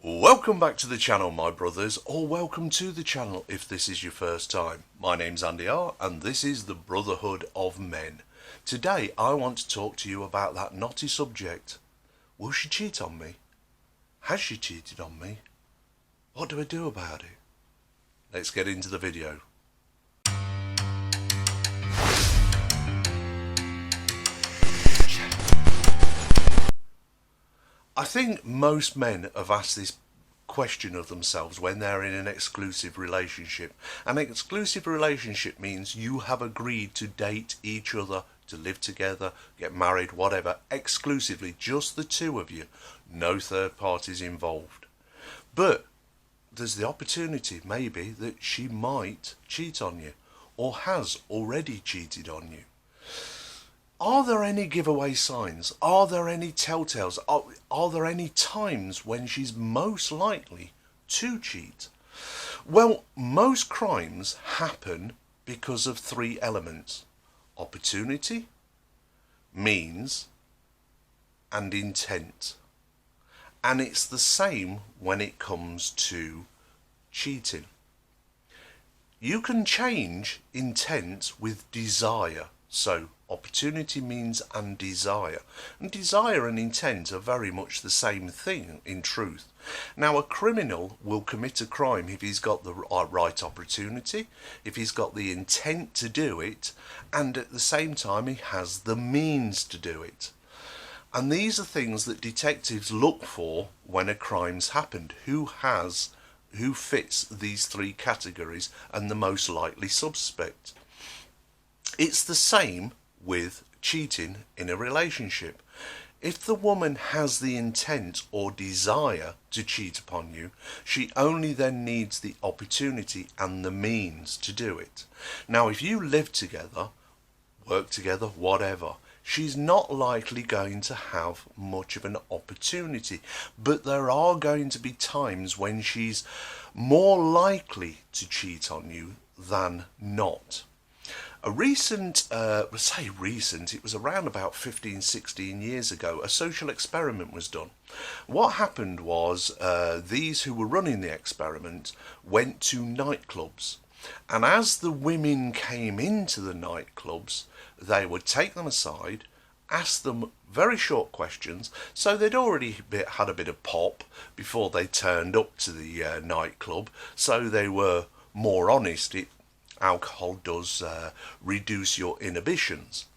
Welcome back to the channel, my brothers, or welcome to the channel if this is your first time. My name's Andy R, and this is the Brotherhood of Men. Today I want to talk to you about that knotty subject. Will she cheat on me? Has she cheated on me? What do I do about it? Let's get into the video. I think most men have asked this question of themselves when they're in an exclusive relationship. An exclusive relationship means you have agreed to date each other, to live together, get married, whatever, exclusively, just the two of you, no third parties involved. But there's the opportunity, maybe, that she might cheat on you, or has already cheated on you. Are there any giveaway signs? Are there any telltales? Are there any times when she's most likely to cheat? Well, most crimes happen because of three elements: opportunity, means, and intent. And it's the same when it comes to cheating. You can change intent with desire. So opportunity, means, and desire. And desire and intent are very much the same thing in truth. Now, a criminal will commit a crime if he's got the right opportunity, if he's got the intent to do it, and at the same time he has the means to do it. And these are things that detectives look for when a crime's happened. Who fits these three categories and the most likely suspect? It's the same with cheating in a relationship. If the woman has the intent or desire to cheat upon you, she only then needs the opportunity and the means to do it. Now, if you live together, work together, whatever, she's not likely going to have much of an opportunity. But there are going to be times when she's more likely to cheat on you than not. A recent, it was around about 15, 16 years ago, a social experiment was done. What happened was these who were running the experiment went to nightclubs. And as the women came into the nightclubs, they would take them aside, ask them very short questions. So they'd already had a bit of pop before they turned up to the nightclub, so they were more honest. Alcohol does reduce your inhibitions.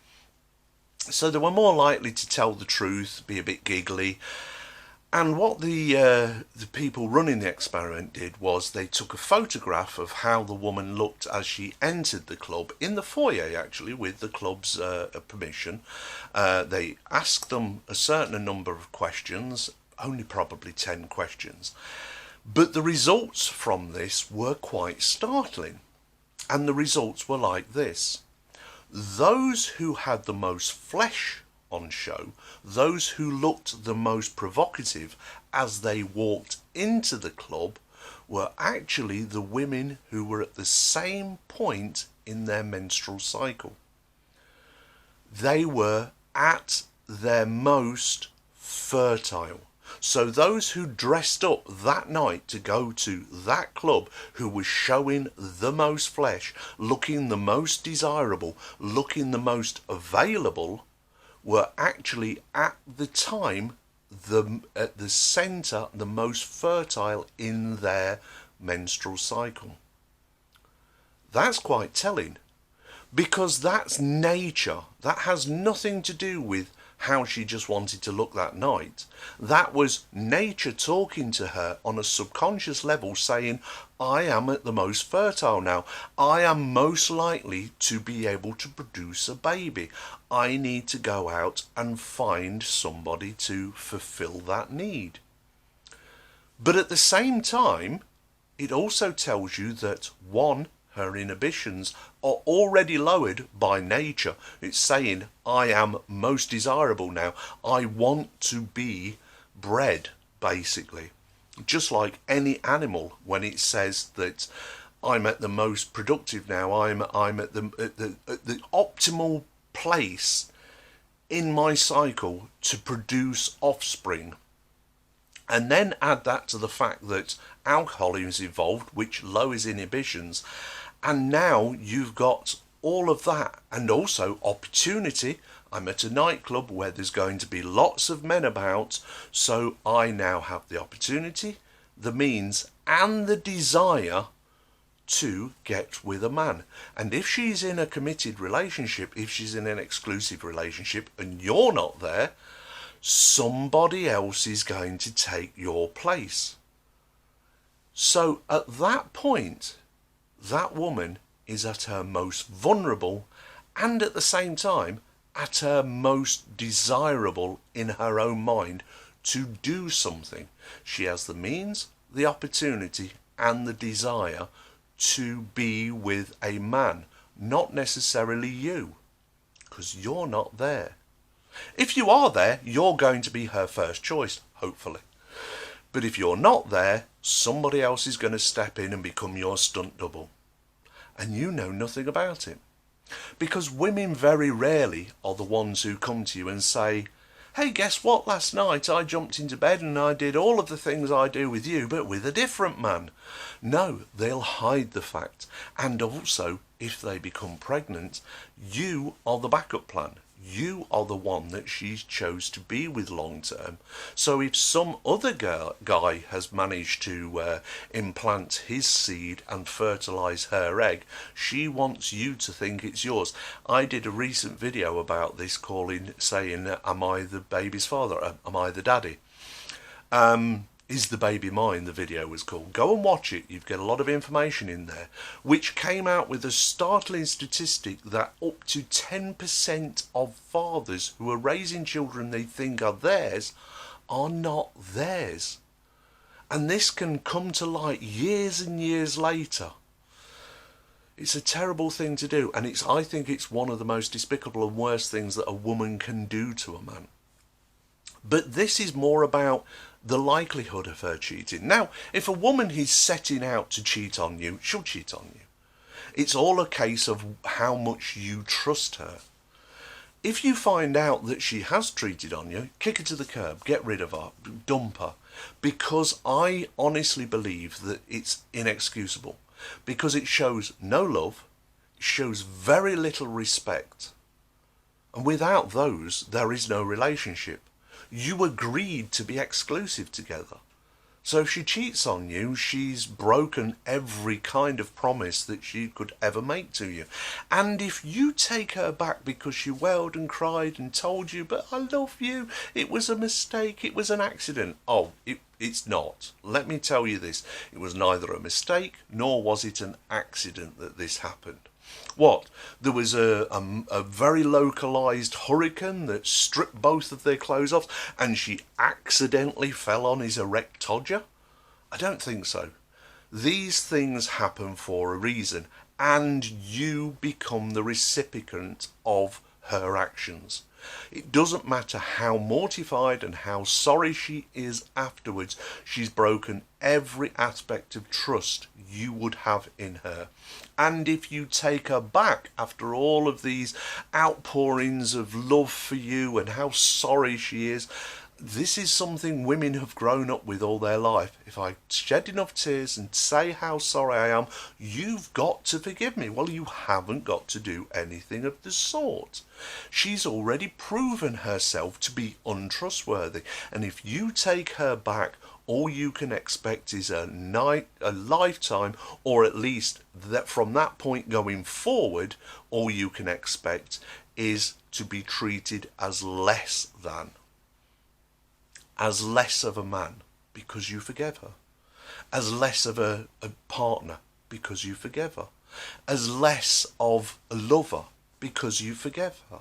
So they were more likely to tell the truth, be a bit giggly. And what the people running the experiment did was they took a photograph of how the woman looked as she entered the club, in the foyer actually, with the club's permission. They asked them a certain number of questions, only probably 10 questions. But the results from this were quite startling. And the results were like this. Those who had the most flesh on show, those who looked the most provocative as they walked into the club, were actually the women who were at the same point in their menstrual cycle. They were at their most fertile. So those who dressed up that night to go to that club, who was showing the most flesh, looking the most desirable, looking the most available, were actually at the time at the centre, the most fertile in their menstrual cycle. That's quite telling, because that's nature. That has nothing to do with how she just wanted to look that night. That was nature talking to her on a subconscious level, saying, I am at the most fertile now. I am most likely to be able to produce a baby. I need to go out and find somebody to fulfill that need. But at the same time, it also tells you that, one, her inhibitions are already lowered by nature. It's saying, I am most desirable now. I want to be bred, basically. Just like any animal, when it says that I'm at the most productive now, I'm at the optimal place in my cycle to produce offspring. And then add that to the fact that alcohol is involved, which lowers inhibitions. And now you've got all of that, and also opportunity. I'm at a nightclub where there's going to be lots of men about, so I now have the opportunity, the means, and the desire to get with a man. And if she's in a committed relationship, if she's in an exclusive relationship and you're not there, somebody else is going to take your place. So at that point, that woman is at her most vulnerable and at the same time at her most desirable in her own mind to do something. She has the means, the opportunity and the desire to be with a man, not necessarily you, because you're not there. If you are there, you're going to be her first choice, hopefully. But if you're not there, somebody else is going to step in and become your stunt double. And you know nothing about it. Because women very rarely are the ones who come to you and say, hey, guess what? Last night I jumped into bed and I did all of the things I do with you, but with a different man. No, they'll hide the fact. And also, if they become pregnant, you are the backup plan. You are the one that she chose to be with long term. So if some other guy has managed to implant his seed and fertilise her egg, she wants you to think it's yours. I did a recent video about this saying, am I the baby's father? Am I the daddy? Is the Baby Mine, the video was called. Go and watch it, you get a lot of information in there, which came out with a startling statistic that up to 10% of fathers who are raising children they think are theirs are not theirs. And this can come to light years and years later. It's a terrible thing to do, and I think it's one of the most despicable and worst things that a woman can do to a man. But this is more about the likelihood of her cheating. Now, if a woman is setting out to cheat on you, she'll cheat on you. It's all a case of how much you trust her. If you find out that she has cheated on you, kick her to the curb, get rid of her, dump her. Because I honestly believe that it's inexcusable. Because it shows no love, it shows very little respect. And without those, there is no relationship. You agreed to be exclusive together. So if she cheats on you, she's broken every kind of promise that she could ever make to you. And if you take her back because she wailed and cried and told you, but I love you, it was a mistake, it was an accident. Oh, it's not. Let me tell you this. It was neither a mistake nor was it an accident that this happened. What? There was a very localised hurricane that stripped both of their clothes off and she accidentally fell on his erect todger? I don't think so. These things happen for a reason and you become the recipient of her actions. It doesn't matter how mortified and how sorry she is afterwards, she's broken every aspect of trust you would have in her. And if you take her back after all of these outpourings of love for you and how sorry she is, this is something women have grown up with all their life. If I shed enough tears and say how sorry I am, you've got to forgive me. Well, you haven't got to do anything of the sort. She's already proven herself to be untrustworthy. And if you take her back, all you can expect is a lifetime, or at least that from that point going forward, all you can expect is to be treated as less than. As less of a man because you forgave her, as less of a partner because you forgave her, as less of a lover because you forgave her.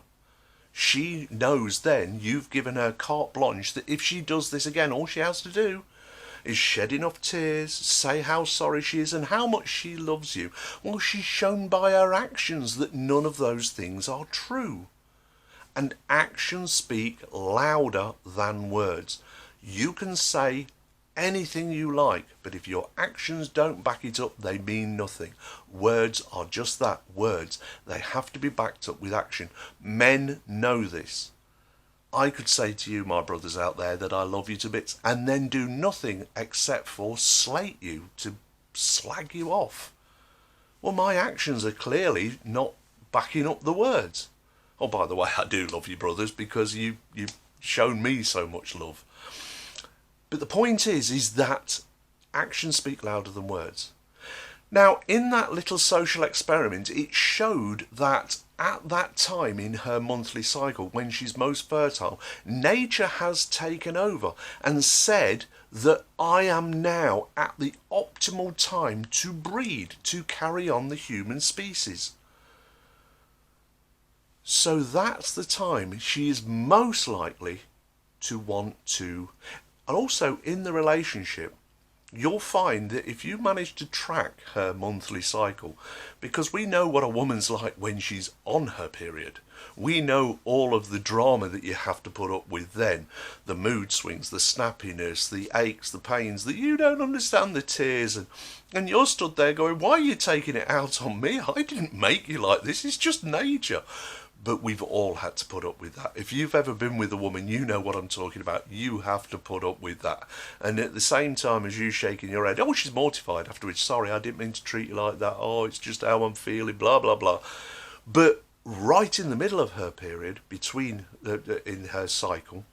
She knows then you've given her carte blanche that if she does this again, all she has to do is shed enough tears, say how sorry she is and how much she loves you. Well, she's shown by her actions that none of those things are true. And actions speak louder than words. You can say anything you like, but if your actions don't back it up, they mean nothing. Words are just that, words. They have to be backed up with action. Men know this. I could say to you, my brothers out there, that I love you to bits and then do nothing except for slate you, to slag you off. Well, my actions are clearly not backing up the words. Oh, by the way, I do love you, brothers, because you've shown me so much love. But the point is that actions speak louder than words. Now, in that little social experiment, it showed that at that time in her monthly cycle, when she's most fertile, nature has taken over and said that I am now at the optimal time to breed, to carry on the human species. So that's the time she is most likely to want to. And also in the relationship, you'll find that if you manage to track her monthly cycle, because we know what a woman's like when she's on her period, we know all of the drama that you have to put up with then, the mood swings, the snappiness, the aches, the pains, that you don't understand, the tears, and you're stood there going, why are you taking it out on me? I didn't make you like this, it's just nature. But we've all had to put up with that. If you've ever been with a woman, you know what I'm talking about. You have to put up with that. And at the same time as you shaking your head, oh, she's mortified afterwards. Sorry, I didn't mean to treat you like that. Oh, it's just how I'm feeling, blah, blah, blah. But right in the middle of her period, in her cycle,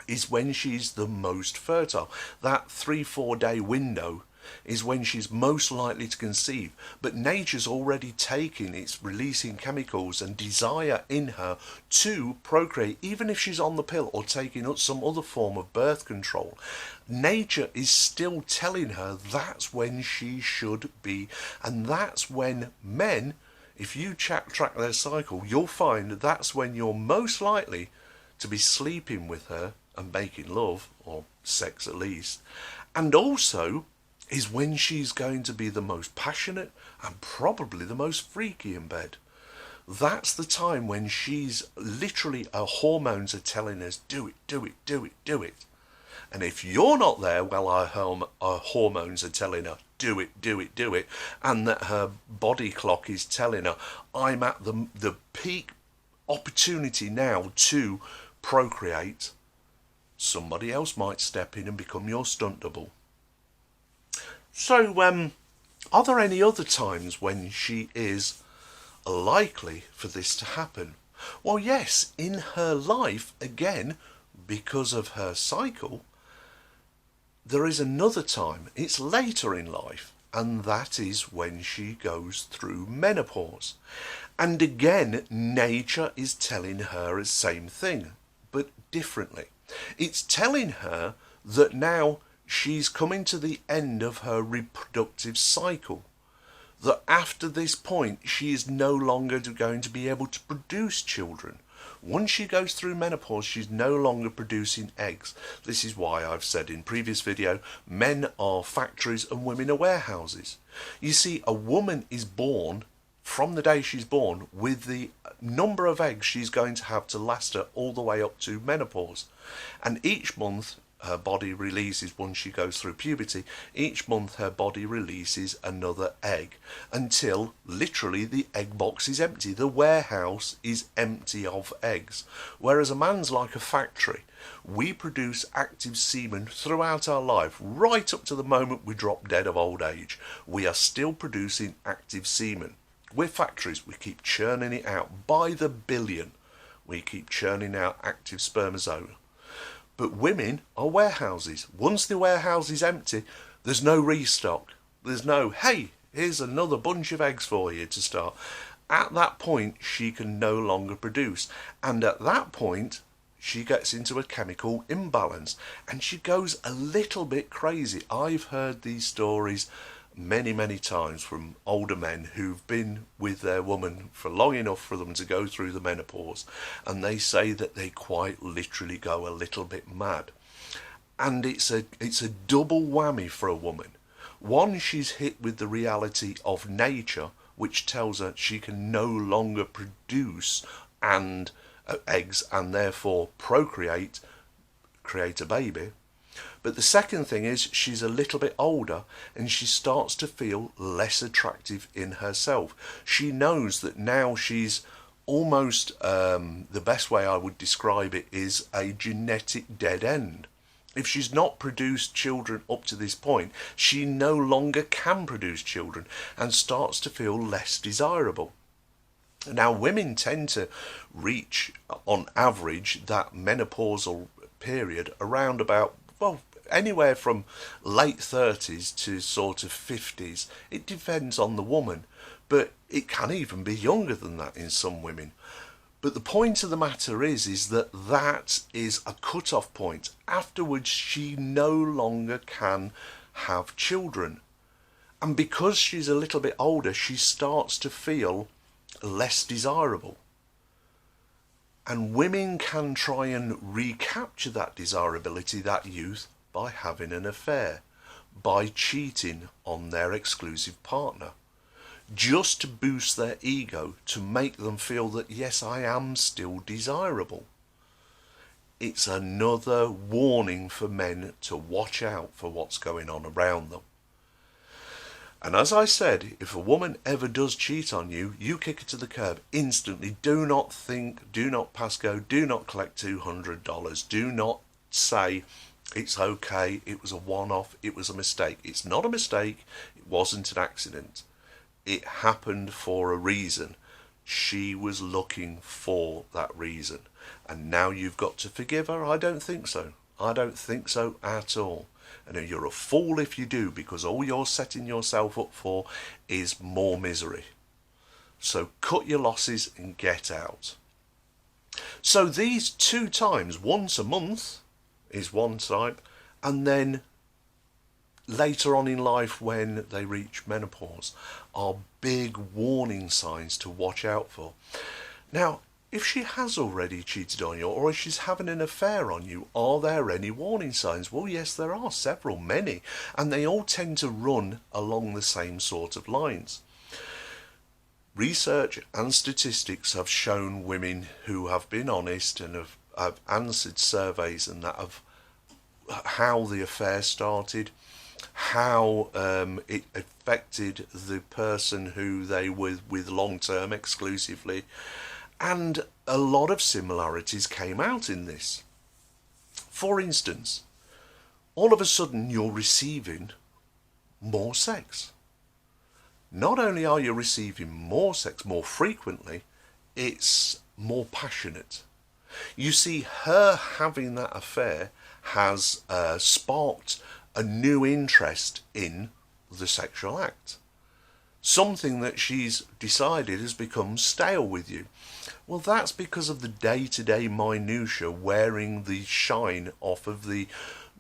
is when she's the most fertile. That 3-4 day window is when she's most likely to conceive. But nature's already taken, it's releasing chemicals and desire in her to procreate, even if she's on the pill or taking some other form of birth control. Nature is still telling her that's when she should be. And that's when men, if you track their cycle, you'll find that's when you're most likely to be sleeping with her and making love, or sex at least. And also is when she's going to be the most passionate and probably the most freaky in bed. That's the time when she's literally, her hormones are telling us, do it, do it, do it, do it. And if you're not there, well, her hormones are telling her, do it, do it, do it. And that her body clock is telling her, I'm at the peak opportunity now to procreate. Somebody else might step in and become your stunt double. So, are there any other times when she is likely for this to happen? Well, yes, in her life, again, because of her cycle, there is another time. It's later in life, and that is when she goes through menopause. And again, nature is telling her the same thing, but differently. It's telling her that now she's coming to the end of her reproductive cycle, that after this point she is no longer going to be able to produce children. Once she goes through menopause, she's no longer producing eggs. This is why I've said in previous video, men are factories and women are warehouses. You see, a woman is born from the day she's born with the number of eggs she's going to have to last her all the way up to menopause. And each month her body releases, once she goes through puberty, each month her body releases another egg until literally the egg box is empty. The warehouse is empty of eggs. Whereas a man's like a factory. We produce active semen throughout our life, right up to the moment we drop dead of old age. We are still producing active semen. We're factories. We keep churning it out by the billion. We keep churning out active spermatozoa. But women are warehouses. Once the warehouse is empty, there's no restock. There's no, hey, here's another bunch of eggs for you to start. At that point, she can no longer produce. And at that point, she gets into a chemical imbalance. And she goes a little bit crazy. I've heard these stories many times from older men who've been with their woman for long enough for them to go through the menopause, and they say that they quite literally go a little bit mad. And it's a double whammy for a woman. One, she's hit with the reality of nature, which tells her she can no longer produce eggs and therefore procreate, create a baby. But the second thing is she's a little bit older and she starts to feel less attractive in herself. She knows that now she's almost the best way I would describe it is a genetic dead end. If she's not produced children up to this point, she no longer can produce children and starts to feel less desirable. Now, women tend to reach, on average, that menopausal period around about, well, anywhere from late 30s to sort of 50s. It depends on the woman, but it can even be younger than that in some women. But the point of the matter is that that is a cut-off point. Afterwards, she no longer can have children. And because she's a little bit older, she starts to feel less desirable. And women can try and recapture that desirability, that youth, by having an affair, by cheating on their exclusive partner, just to boost their ego, to make them feel that, yes, I am still desirable. It's another warning for men to watch out for what's going on around them. And as I said, if a woman ever does cheat on you, you kick her to the curb instantly. Do not think, do not pass go, do not collect $200. Do not say, it's okay, it was a one-off, it was a mistake. It's not a mistake, it wasn't an accident. It happened for a reason. She was looking for that reason. And now you've got to forgive her? I don't think so. I don't think so at all. And you're a fool if you do, because all you're setting yourself up for is more misery. So cut your losses and get out. So these 2 times, once a month is one type, and then later on in life when they reach menopause, are big warning signs to watch out for. Now, if she has already cheated on you, or if she's having an affair on you, are there any warning signs? Well, yes, there are several, many, and they all tend to run along the same sort of lines. Research and statistics have shown women who have been honest and have answered surveys and that of how the affair started, how it affected the person who they were with long-term exclusively, and a lot of similarities came out in this. For instance, all of a sudden you're receiving more sex. Not only are you receiving more sex more frequently, it's more passionate. You see, her having that affair has sparked a new interest in the sexual act. Something that she's decided has become stale with you. Well, that's because of the day-to-day minutiae wearing the shine off of the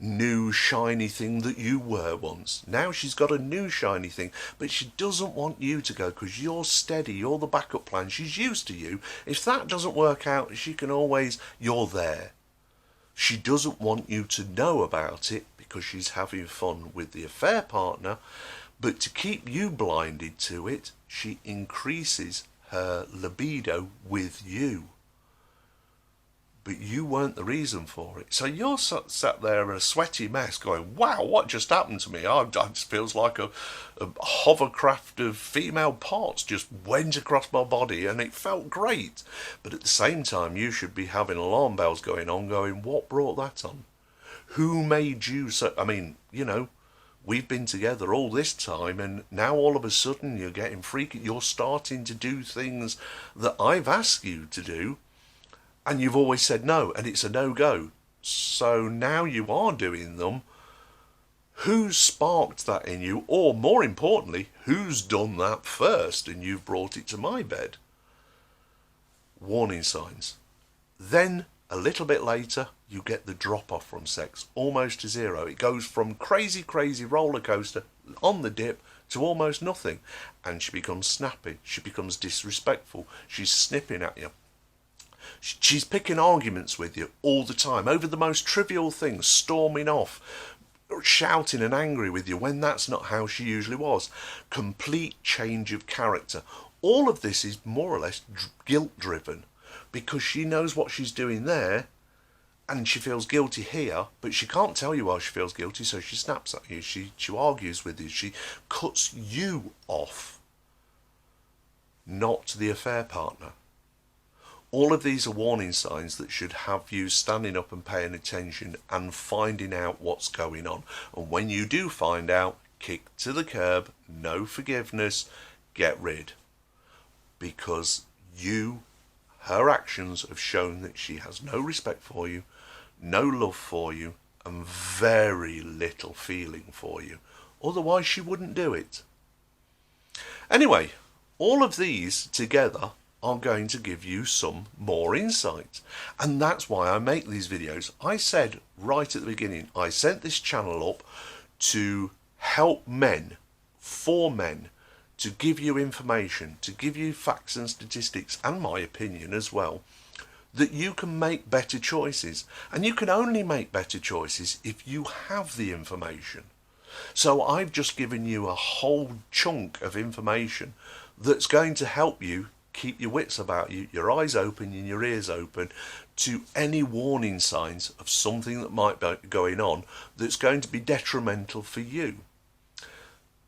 new shiny thing that you were once. Now she's got a new shiny thing, but she doesn't want you to go because you're steady, you're the backup plan, she's used to you. If that doesn't work out, she can always, you're there. She doesn't want you to know about it because she's having fun with the affair partner, but to keep you blinded to it, she increases her libido with you. But you weren't the reason for it. So you're sat there in a sweaty mess going, wow, what just happened to me? It just feels like a hovercraft of female parts just went across my body and it felt great. But at the same time, you should be having alarm bells going on, going, what brought that on? Who made you so? I mean, you know, we've been together all this time and now all of a sudden you're getting freaky. You're starting to do things that I've asked you to do and you've always said no, and it's a no-go. So now you are doing them. Who's sparked that in you? Or more importantly, who's done that first and you've brought it to my bed? Warning signs. Then a little bit later, you get the drop-off from sex, almost to zero. It goes from crazy, crazy roller coaster on the dip to almost nothing. And she becomes snappy. She becomes disrespectful. She's snipping at you. She's picking arguments with you all the time over the most trivial things, storming off, shouting and angry with you when that's not how she usually was. Complete change of character. All of this is more or less guilt-driven because she knows what she's doing there and she feels guilty here, but she can't tell you why she feels guilty, so she snaps at you, she argues with you, she cuts you off, not the affair partner. All of these are warning signs that should have you standing up and paying attention and finding out what's going on. And when you do find out, kick to the curb, no forgiveness, get rid. Because her actions have shown that she has no respect for you, no love for you, and very little feeling for you. Otherwise she wouldn't do it. Anyway, all of these together are going to give you some more insight. And that's why I make these videos. I said right at the beginning, I sent this channel up to help men, for men, to give you information, to give you facts and statistics, and my opinion as well, that you can make better choices. And you can only make better choices if you have the information. So I've just given you a whole chunk of information that's going to help you keep your wits about you, your eyes open and your ears open to any warning signs of something that might be going on that's going to be detrimental for you.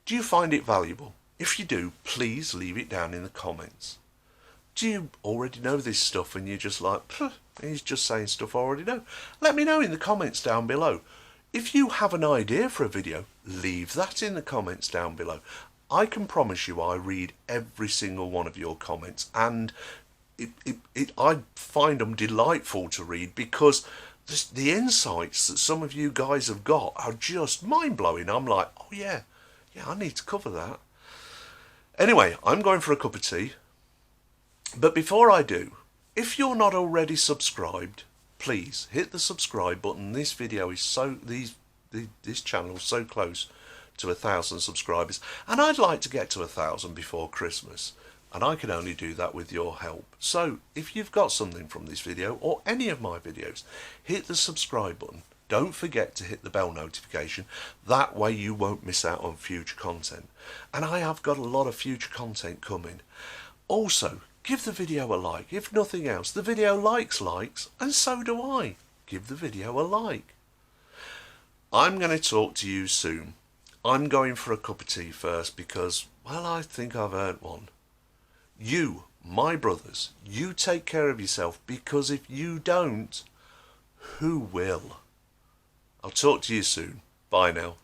Do you find it valuable? If you do, please leave it down in the comments. Do you already know this stuff and you're just like, he's just saying stuff I already know? Let me know in the comments down below. If you have an idea for a video, leave that in the comments down below. I can promise you I read every single one of your comments, and I find them delightful to read, because the insights that some of you guys have got are just mind-blowing. I'm like, oh yeah, I need to cover that. Anyway, I'm going for a cup of tea. But before I do, if you're not already subscribed, please hit the subscribe button. This video is this channel is so close to 1,000 subscribers, and I'd like to get to 1,000 before Christmas, and I can only do that with your help. So if you've got something from this video or any of my videos, hit the subscribe button. Don't forget to hit the bell notification. That way you won't miss out on future content. And I have got a lot of future content coming. Also, give the video a like. If nothing else, the video likes, and so do I. Give the video a like. I'm going to talk to you soon. I'm going for a cup of tea first because, well, I think I've earned one. You, my brothers, you take care of yourself, because if you don't, who will? I'll talk to you soon. Bye now.